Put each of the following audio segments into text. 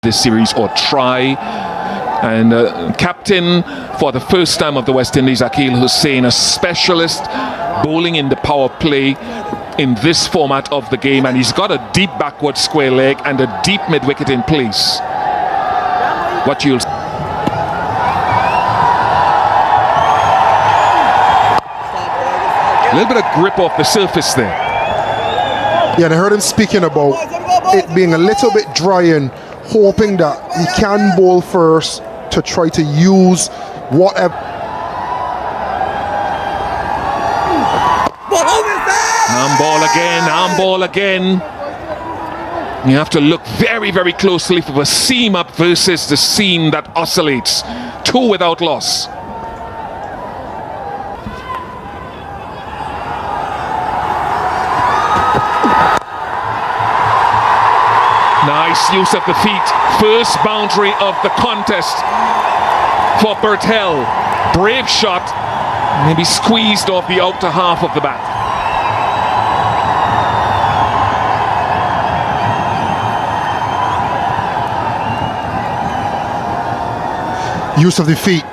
this series or try. And captain for the first time of the West Indies, Akeal Hussain, a specialist bowling in the power play in this format of the game, and he's got a deep backward square leg and a deep mid-wicket in place. What you'll a little bit of grip off the surface there. Yeah, and I heard him speaking about it being a little bit dry and hoping that he can bowl first to try to use whatever. Arm ball again. You have to look very, very closely for the seam up versus the seam that oscillates. 2 without loss. Nice use of the feet. First boundary of the contest for Bertel. Brave shot. Maybe squeezed off the outer half of the bat. Use of the feet.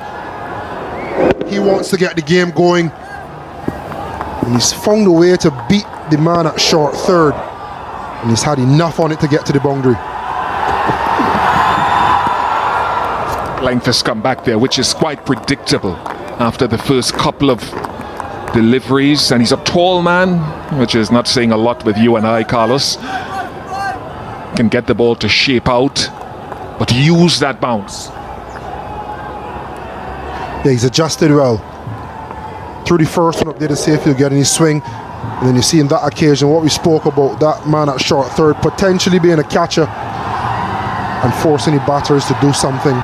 He wants to get the game going. And he's found a way to beat the man at short third. And he's had enough on it to get to the boundary. Length has come back there, which is quite predictable after the first couple of deliveries. And he's a tall man, which is not saying a lot with you and I, Carlos. Can get the ball to shape out, but use that bounce. Yeah, he's adjusted well. Through the first one up there to see if he'll get any swing. And then you see in that occasion what we spoke about, that man at short third potentially being a catcher and forcing the batters to do something.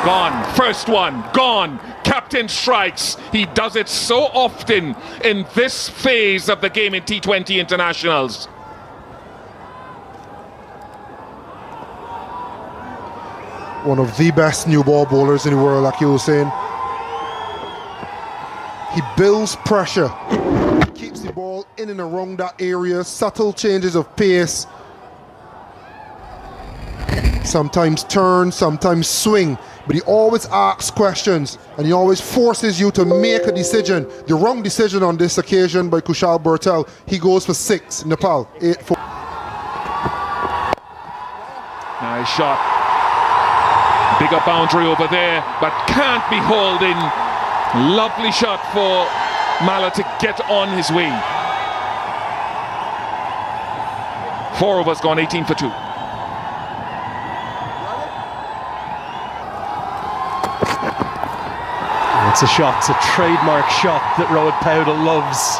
Gone. First one. Gone. Captain strikes. He does it so often in this phase of the game in T20 internationals. One of the best new ball bowlers in the world, like you were saying. He builds pressure, keeps the ball in and around that area, subtle changes of pace. Sometimes turn, sometimes swing, but he always asks questions and he always forces you to make a decision. The wrong decision on this occasion by Kushal Bertel. He goes for 6, Nepal, 8-4. Nice shot. Bigger boundary over there, but can't be hauled in. Lovely shot for Mala to get on his way. 4 overs gone, 18 for 2. It's a shot, it's a trademark shot that Rohit Powdell loves.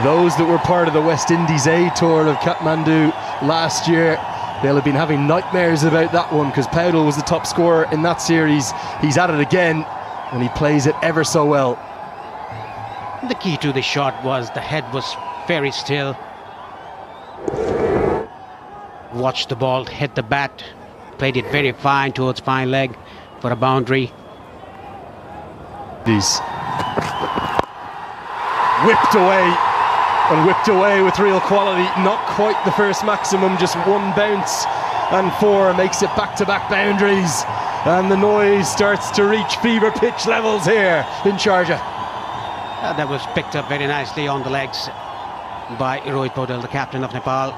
Those that were part of the West Indies A tour of Kathmandu last year, they'll have been having nightmares about that one because Powdell was the top scorer in that series. He's at it again and he plays it ever so well. The key to the shot was the head was very still. Watched the ball hit the bat, played it very fine towards fine leg for a boundary. These whipped away with real quality. Not quite the first maximum, just 1 bounce and 4 makes it back-to-back boundaries, and the noise starts to reach fever pitch levels here in Sharjah. That was picked up very nicely on the legs by Rohit Powdell, the captain of Nepal.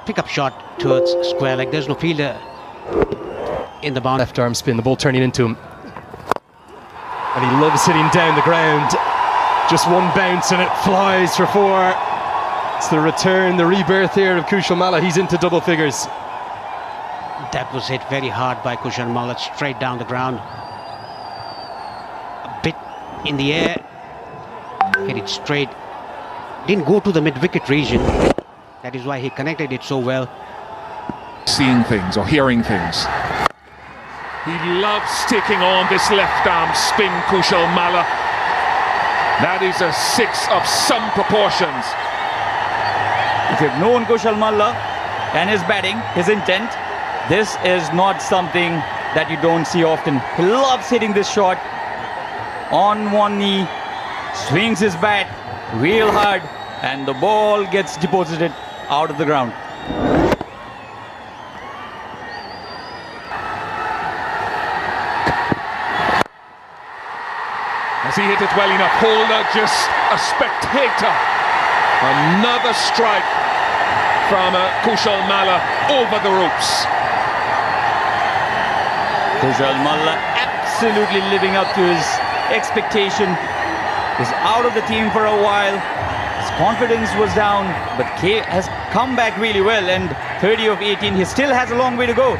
Pick-up shot towards square leg. There's no fielder in the boundary. Left arm spin, the ball turning into him, and he loves hitting down the ground. Just 1 bounce and it flies for 4. It's the return, the rebirth here of Kushal Malla. He's into double figures. That was hit very hard by Kushal Malla, straight down the ground. A bit in the air. Hit it straight. Didn't go to the mid-wicket region. That is why he connected it so well. Seeing things or hearing things. He loves taking on this left arm spin, Kushal Malla. That is a 6 of some proportions. If you've known Kushal Malla and his batting, his intent, this is not something that you don't see often. He loves hitting this shot on one knee, swings his bat real hard, and the ball gets deposited out of the ground. Has he hit it well enough? Holder, just a spectator. Another strike from Kushal Malla over the ropes. Kushal Malla absolutely living up to his expectation. He's out of the team for a while. His confidence was down, but K has come back really well, and 30 of 18, he still has a long way to go.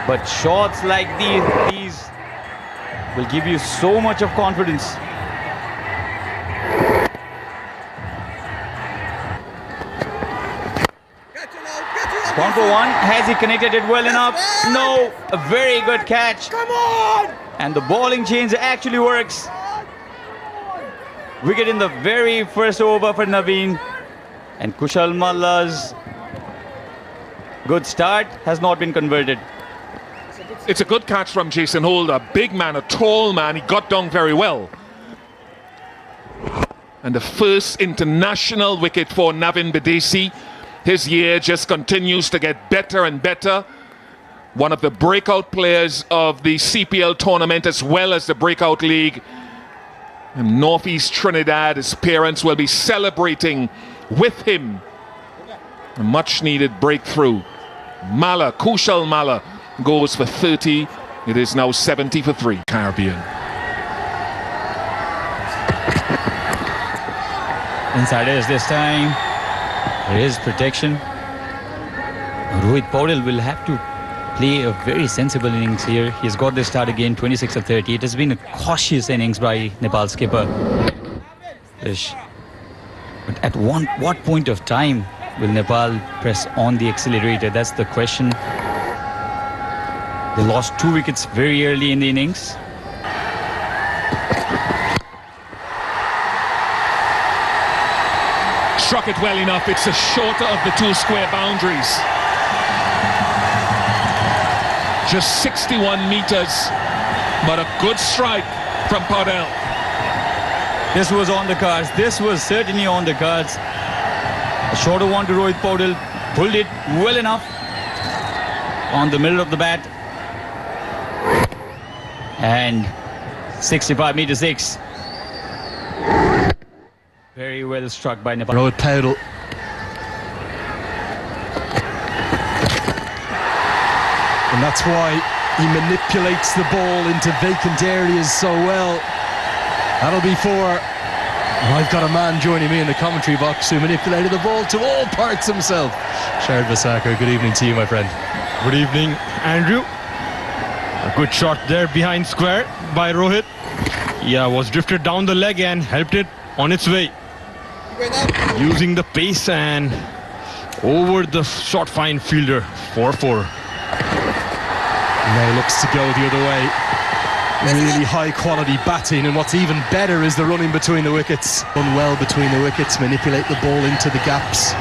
But shots like these will give you so much of confidence. Gone for one. Has he connected it well enough? No. A very good catch. Come on! And the bowling change actually works. Wicket in the very first over for Naveen. And Kushal Malla's good start has not been converted. It's a good catch from Jason Holder. Big man, a tall man. He got down very well. And the first international wicket for Navin Bidesi. His year just continues to get better and better. One of the breakout players of the CPL tournament as well as the Breakout League. In Northeast Trinidad, his parents will be celebrating with him. A much needed breakthrough. Malla, Kushal Malla, goes for 30. It is now 70 for 3. Caribbean. Inside edge this time. There is protection. Rohit Paudel will have to play a very sensible innings here. He's got the start again, 26 of 30. It has been a cautious innings by Nepal skipper. But at what point of time will Nepal press on the accelerator? That's the question. They lost 2 wickets very early in the innings. Struck it well enough. It's the shorter of the 2 square boundaries. Just 61 meters, but a good strike from Paudel. This was on the cards. This was certainly on the cards. A shorter one to Rohit Paudel. Pulled it well enough on the middle of the bat. And 65 meter 6. Very well struck by Nepal. Rohit Paudel. And that's why he manipulates the ball into vacant areas so well. That'll be 4. And I've got a man joining me in the commentary box who manipulated the ball to all parts himself. Shard Vasakar, good evening to you, my friend. Good evening, Andrew. A good shot there behind square by Rohit. Yeah, was drifted down the leg and helped it on its way. Using the pace and over the short fine fielder, 4-4. Now looks to go the other way. Really high quality batting, and what's even better is the running between the wickets. Run well between the wickets, manipulate the ball into the gaps.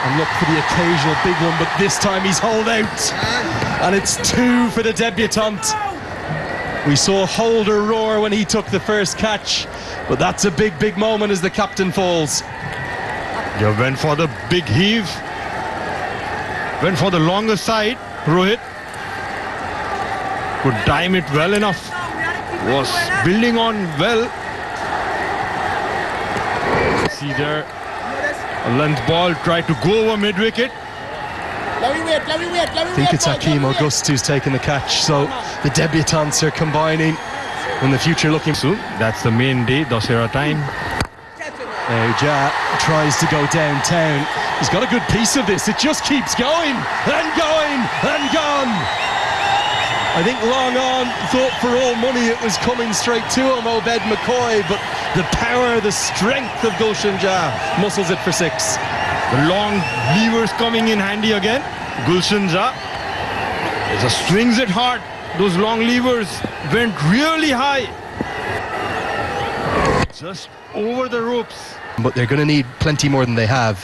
And look for the occasional big one, but this time he's holed out. And it's 2 for the debutant. We saw Holder roar when he took the first catch, but that's a big moment as the captain falls. They went for the big heave. Went for the longer side, Rohit. Could time it well enough. Was building on well. See there, a length ball tried to go over mid-wicket. I think it's Hakeem August who's taken the catch, so the debutants are combining in the future looking Soon, that's the main day, Dasera time. Now Ja tries to go downtown. He's got a good piece of this. It just keeps going and going and gone. I think long on thought for all money it was coming straight to him, Obed McCoy, but the power, the strength of Gulshan Ja muscles it for 6. The long levers coming in handy again. Gulshan Ja just swings it hard. Those long levers went really high. Just over the ropes. But they're going to need plenty more than they have.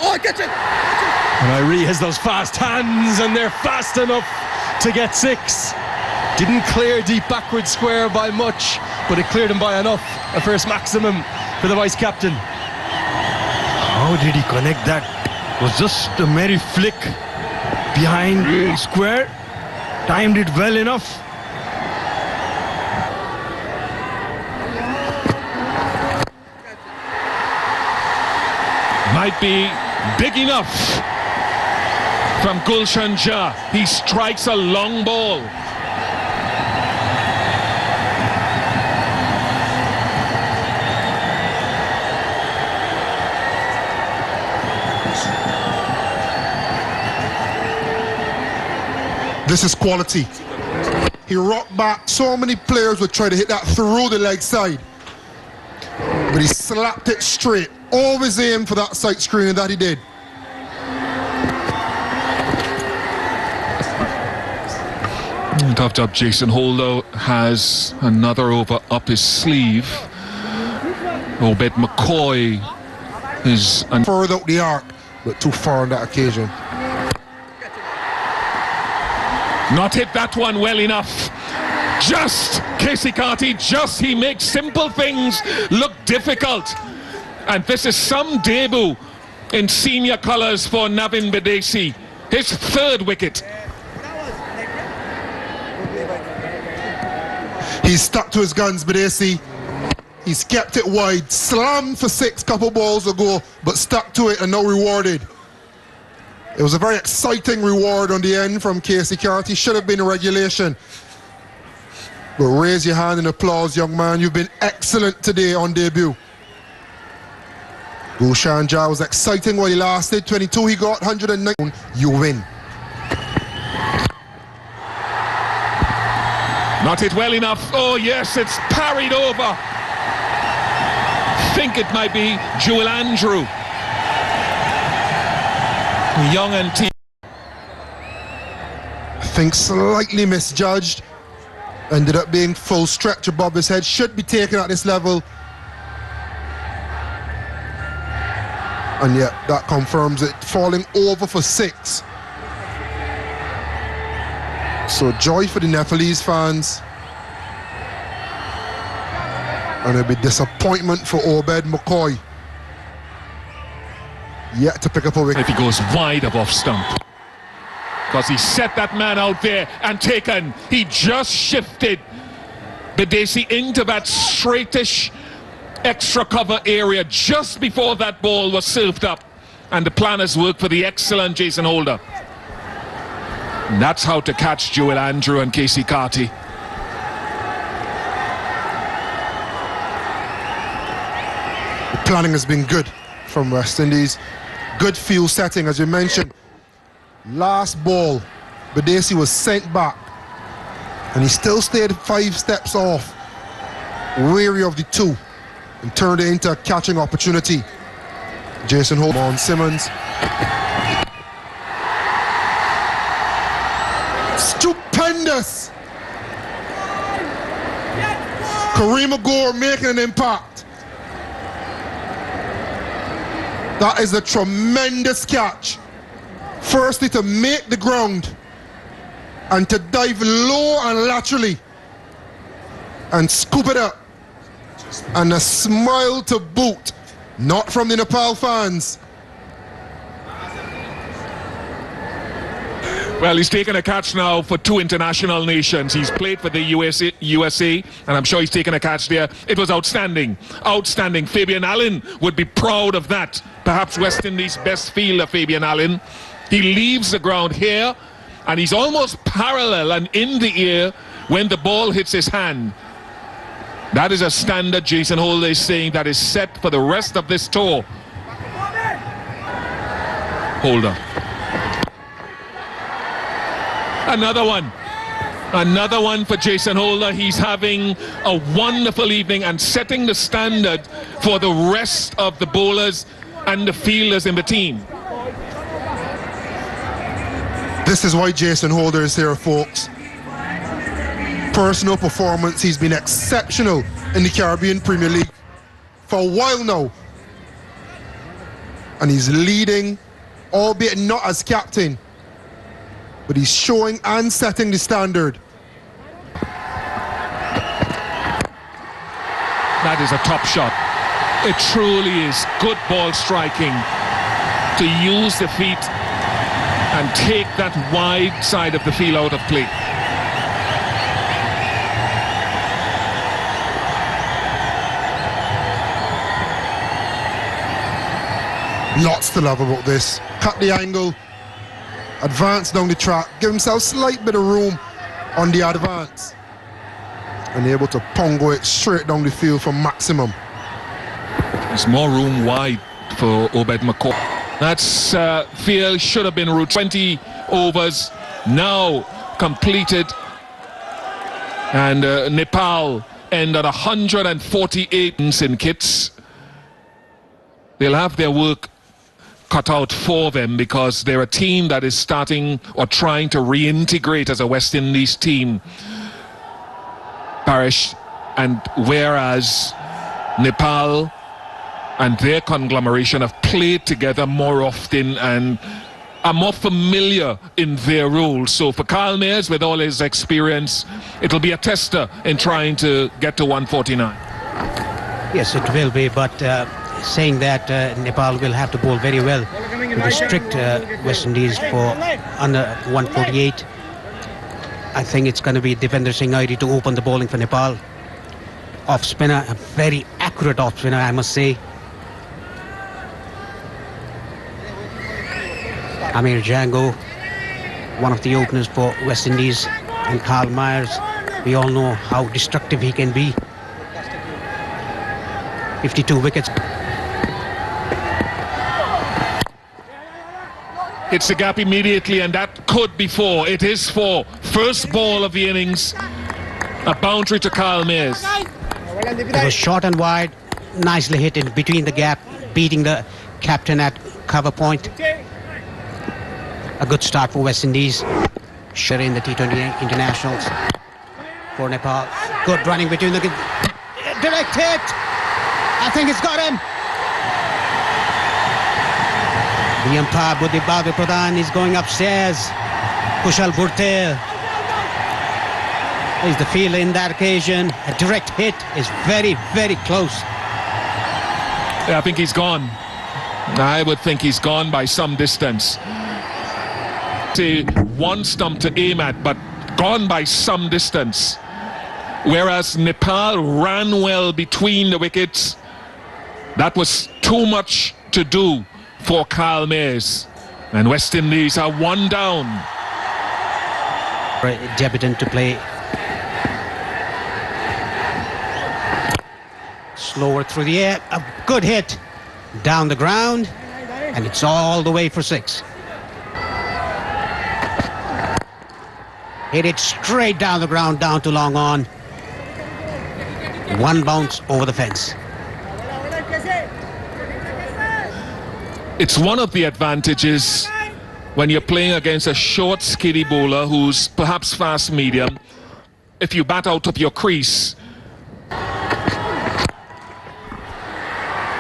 Oh, get it! And Irie has those fast hands, and they're fast enough to get 6. Didn't clear deep backward square by much, but it cleared him by enough. A first maximum for the vice captain. How did he connect that? It was just a merry flick behind square. Timed it well enough. Might be big enough from Gulshan Jah. He strikes a long ball. This is quality. He rocked back. So many players would try to hit that through the leg side, but he slapped it straight. Always aim for that side screen, and that he did. Tough job. Jason Holder has another over up his sleeve. Obed McCoy is Further out the arc, but too far on that occasion. not hit that one well enough. Just Casey Carty, he makes simple things look difficult. And this is some debut in senior colours for Navin Bidesi. His third wicket. He's stuck to his guns, Bidesi. He's kept it wide, slammed for six couple balls ago, but stuck to it and now rewarded. It was a very exciting reward on the end from Casey Carty. Should have been a regulation. But raise your hand in applause, young man. You've been excellent today on debut. Gulshan Jah was exciting while he lasted. 22 he got, 109. You win. Not hit well enough. Oh yes, it's parried over. Think it might be Joel Andrew. Young and T. I think slightly misjudged. Ended up being full stretch above his head. Should be taken at this level. And yet that confirms it. Falling over for six. So joy for the Nepalese fans. And it'll be disappointment for Obed McCoy. Yet to pick up a wicket. If he goes wide of off stump. Because he set that man out there and taken. He just shifted Bidesi into that straightish extra cover area just before that ball was served up. And the planners worked for the excellent Jason Holder. And that's how to catch Joel Andrew and Casey Carty. The planning has been good from West Indies. Good field setting, as you mentioned. Last ball, Bidesi was sent back. And he still stayed 5 steps off. Wary of the 2. And turned it into a catching opportunity. Jason Holder on Simmons. Stupendous! Kareem Agor making an impact. That is a tremendous catch. Firstly, to make the ground and to dive low and laterally and scoop it up. And a smile to boot, not from the Nepal fans. Well, he's taken a catch now for 2 international nations. He's played for the USA, and I'm sure he's taken a catch there. It was outstanding. Outstanding. Fabian Allen would be proud of that. Perhaps West Indies' best fielder, Fabian Allen. He leaves the ground here, and he's almost parallel and in the air when the ball hits his hand. That is a standard Jason Holder is saying that is set for the rest of this tour. Holder. Another one for Jason Holder. He's having a wonderful evening and setting the standard for the rest of the bowlers and the fielders in the team. This is why Jason Holder is here, folks. Personal performance, he's been exceptional in the Caribbean Premier League for a while now. And he's leading, albeit not as captain, but he's showing and setting the standard. That is a top shot. It truly is good ball striking to use the feet and take that wide side of the field out of play. Lots to love about this. Cut the angle, advance down the track, give himself a slight bit of room on the advance, and able to pongo it straight down the field for maximum. There's more room wide for Obed McCall. That's field should have been route 20 overs now completed, and Nepal end at 148 in kits. They'll have their work cut out for them because they're a team that is starting or trying to reintegrate as a West Indies team, Parish, and whereas Nepal and their conglomeration have played together more often and are more familiar in their roles. So for Kyle Mayers, with all his experience, it'll be a tester in trying to get to 149. Yes, it will be, but saying that Nepal will have to bowl very well to the strict West Indies for under 148. I think it's going to be Dipender Singh Airi to open the bowling for Nepal. Off spinner, a very accurate off spinner, I must say. Amir Django, one of the openers for West Indies, and Kyle Mayers. We all know how destructive he can be. 52 wickets. Hits the gap immediately, and that could be 4. It is 4. First ball of the innings. A boundary to Kyle Mayers. It was short and wide, nicely hit in between the gap, beating the captain at cover point. A good start for West Indies. Sure in the T20 internationals for Nepal. Good running between the... Direct hit! I think it's got him! The umpire Budhi Babu Pradhan is going upstairs. Kushal Bhurtel is the fielder in that occasion. A direct hit is very, very close. Yeah, I think he's gone. I would think he's gone by some distance. Say one stump to aim at, but gone by some distance. Whereas Nepal ran well between the wickets. That was too much to do for Kyle Mayers. And West Indies are 1 down. Debutant to play. Slower through the air. A good hit down the ground. And it's all the way for 6. Hit it straight down the ground, down to long on. 1 bounce over the fence. It's one of the advantages when you're playing against a short, skinny bowler who's perhaps fast medium. If you bat out of your crease,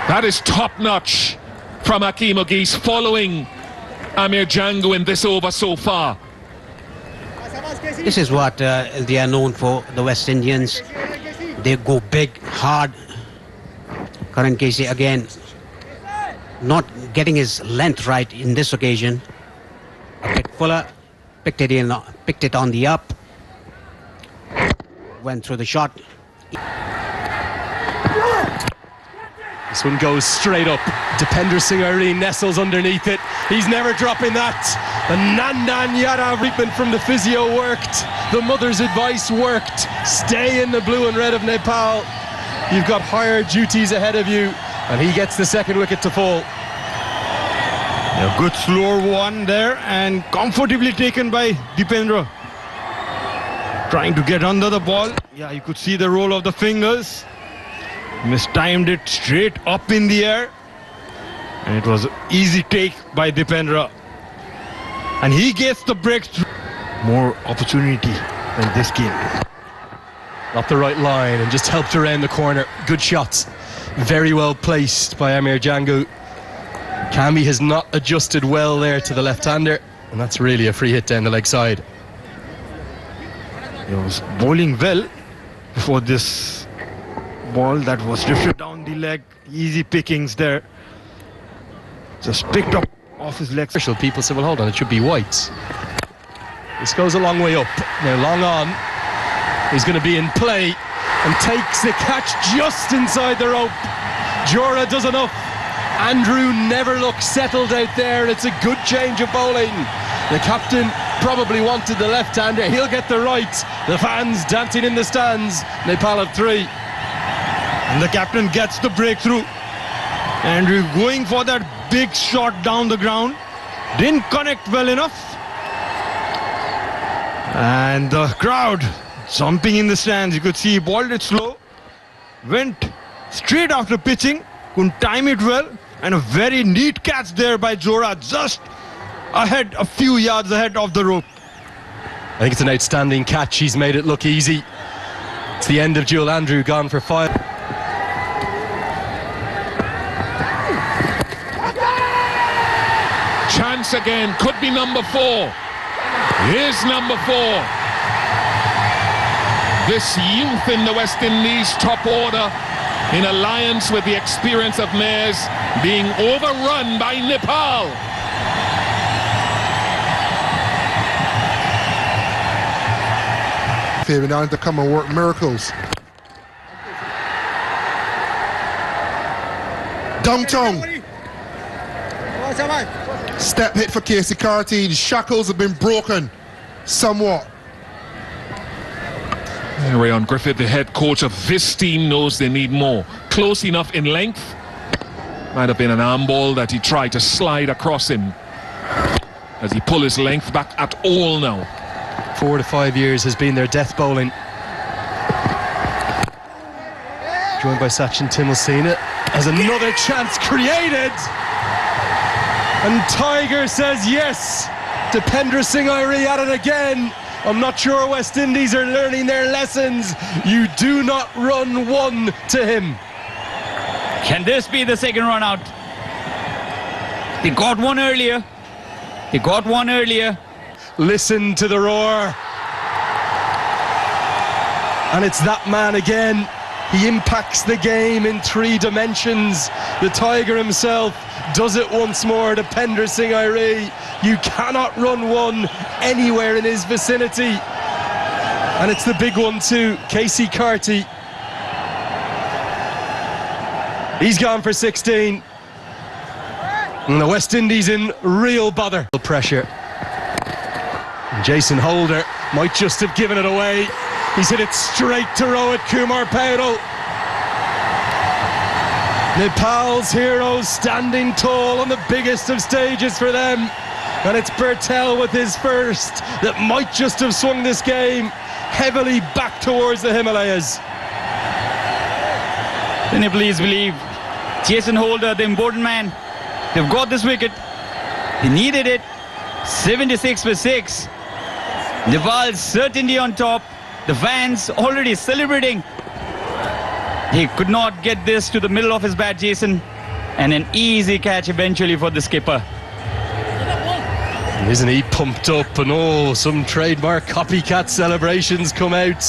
that is top-notch from Hakeem Ogis, following Amir Django in this over so far. This is what they are known for, the West Indians. They go big, hard. Karan Casey again not getting his length right in this occasion. A bit fuller, picked it on the up, went through the shot. This one goes straight up. Dipender Singh Airi nestles underneath it. He's never dropping that. The Nandan Yadav treatment from the physio worked. The mother's advice worked. Stay in the blue and red of Nepal. You've got higher duties ahead of you. And he gets the second wicket to fall. A good slower one there and comfortably taken by Dipendra. Trying to get under the ball. Yeah, you could see the roll of the fingers. Mistimed it straight up in the air. And it was an easy take by Dipendra. And he gets the breakthrough. More opportunity in this game. Got the right line and just helped around the corner. Good shots. Very well placed by Amir Django. Camby has not adjusted well there to the left-hander, and that's really a free hit down the leg side. He was bowling well before this ball that was drifted down the the leg, easy pickings there. Just picked up off his legs. People say, well, hold on, it should be white. This goes a long way up. Now, long on. He's going to be in play and takes the catch just inside the rope. Jura does enough. Andrew never looks settled out there. It's a good change of bowling. The captain probably wanted the left-hander. He'll get the right. The fans dancing in the stands. Nepal have 3. And the captain gets the breakthrough. Andrew going for that big shot down the ground. Didn't connect well enough. And the crowd jumping in the stands. You could see he bowled it slow. Went straight after pitching. Couldn't time it well. And a very neat catch there by Jura. Just ahead, a few yards ahead of the rope. I think it's an outstanding catch. He's made it look easy. It's the end of duel. Andrew gone for 5. Chance again, could be number 4. Here's number 4. This youth in the West Indies top order, in alliance with the experience of Mayers, being overrun by Nepal. Fabian on to come and work miracles. Dumptongue. Step hit for Casey Carty. The shackles have been broken somewhat. Rayon Griffith, the head coach of this team, knows they need more. Close enough in length. Might have been an arm ball that he tried to slide across him. As he pull his length back at all now. 4 to 5 years has been their death bowling. Joined by Sachin Timulsina. As another chance created. And Tiger says yes. Dipendra Singh Airi at it again. I'm not sure West Indies are learning their lessons. You do not run one to him. Can this be the second run out? They got one earlier. Listen to the roar. And it's that man again. He impacts the game in 3 dimensions. The Tiger himself does it once more. Dipendra Singh Airi. You cannot run one anywhere in his vicinity. And it's the big one too, Casey Carty. He's gone for 16. And the West Indies in real bother. Pressure. And Jason Holder might just have given it away. He's hit it straight to Rohit Kumar Paudel. Nepal's heroes standing tall on the biggest of stages for them. And it's Bertel with his first that might just have swung this game heavily back towards the Himalayas. The Nepalese believe Jason Holder, the important man, they've got this wicket. They needed it. 76 for 6. Nepal certainly on top. The fans already celebrating. He could not get this to the middle of his bat, Jason. And an easy catch eventually for the skipper. Isn't he pumped up? And oh, some trademark copycat celebrations come out.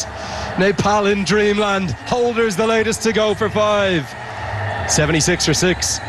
Nepal in dreamland. Holder's the latest to go for 5. 76 for 6.